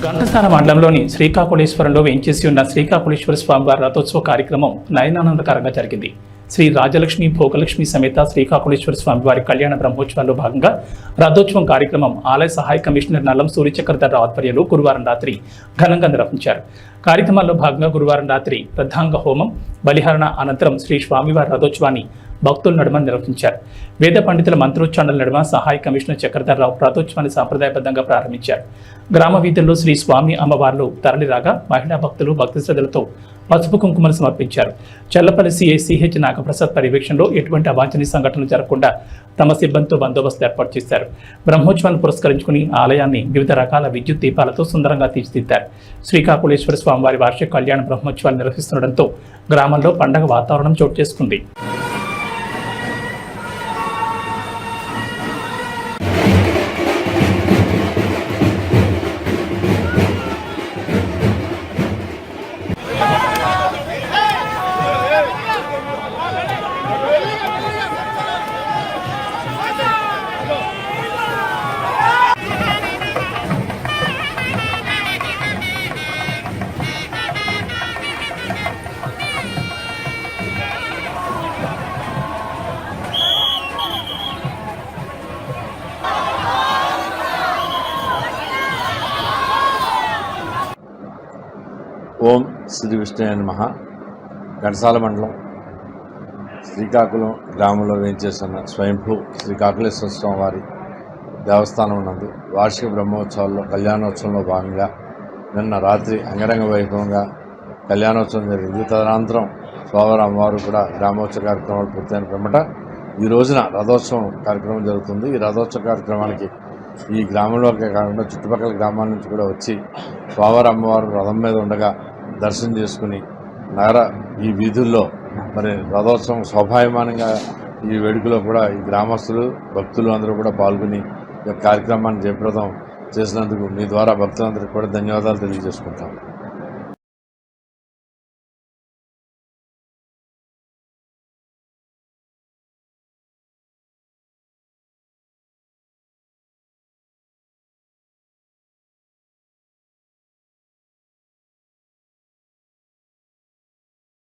ఘంటసాల మండలంలోని శ్రీకాకుళేశ్వరంలో వేంచేసి ఉన్న శ్రీకాకుళేశ్వర స్వామివారి రథోత్సవ కార్యక్రమం నయనానందకరంగా జరిగింది. శ్రీ రాజలక్ష్మి భోగలక్ష్మి సమేత శ్రీకాకుళేశ్వర స్వామివారి కళ్యాణ బ్రహ్మోత్సవాల్లో భాగంగా రథోత్సవం కార్యక్రమం ఆలయ సహాయ కమిషనర్ నల్లం సూర్యచక్రధర్రావు ఆధ్వర్యంలో గురువారం రాత్రి ఘనంగా నిర్వహించారు. కార్యక్రమాల్లో భాగంగా గురువారం రాత్రి ప్రధాంగ హోమం బలిహరణ అనంతరం శ్రీ స్వామివారి రథోత్సవాన్ని భక్తుల నడుమ నిర్వహించారు. వేద పండితుల మంత్రోచ్చారణల నడుమ సహాయ కమిషనర్ చక్రధర్రావు రథోత్సవాన్ని సాంప్రదాయబద్ధంగా ప్రారంభించారు. గ్రామ వీధుల్లో శ్రీ స్వామి అమ్మవార్లు తరలిరాగా మహిళా భక్తులు భక్తి శ్రద్ధలతో పసుపు కుంకుమలు సమర్పించారు. చల్లపల్లి సిఐ సిహెచ్ నాగప్రసాద్ పర్యవేక్షణలో ఎటువంటి అవాంఛనీయ సంఘటనలు జరగకుండా తమ సిబ్బందితో బందోబస్తు ఏర్పాటు చేశారు. బ్రహ్మోత్సవాన్ని పురస్కరించుకుని ఆలయాన్ని వివిధ రకాల విద్యుత్ దీపాలతో సుందరంగా తీర్చిదిద్దారు. శ్రీకాకుళేశ్వర స్వామివారి వార్షిక కళ్యాణ బ్రహ్మోత్సవాలు నిర్వహిస్తుండటంతో గ్రామంలో పండగ వాతావరణం చోటు చేసుకుంది. ఓం శ్రీ విష్ణువే నమః. ఘంటసాల మండలం శ్రీకాకుళం గ్రామంలో వేంచేస్తున్న స్వయంభూ శ్రీకాకుళేశ్వర స్వామి వారి దేవస్థానం నందు వార్షిక బ్రహ్మోత్సవాల్లో కళ్యాణోత్సవంలో భాగంగా నిన్న రాత్రి అంగరంగ వైభవంగా కళ్యాణోత్సవం జరిగింది. తదనంతరం స్వామివారి అమ్మవారు కూడా గ్రామోత్సవ కార్యక్రమాలు పూర్తయిన పిమ్మట ఈ రోజున రథోత్సవం కార్యక్రమం జరుగుతుంది. ఈ రథోత్సవ కార్యక్రమానికి ఈ గ్రామంలోకే కాకుండా చుట్టుపక్కల గ్రామాల నుంచి కూడా వచ్చి స్వామివారి అమ్మవారు రథం మీద ఉండగా దర్శనం చేసుకుని ఈ వీధుల్లో మరి రథోత్సవం శోభాయమానంగా ఈ వేడుకలో కూడా ఈ గ్రామస్తులు భక్తులు అందరూ కూడా పాల్గొని ఈ కార్యక్రమాన్ని జయప్రదం చేసినందుకు మీ ద్వారా భక్తులందరికీ కూడా ధన్యవాదాలు తెలియజేసుకుంటాం.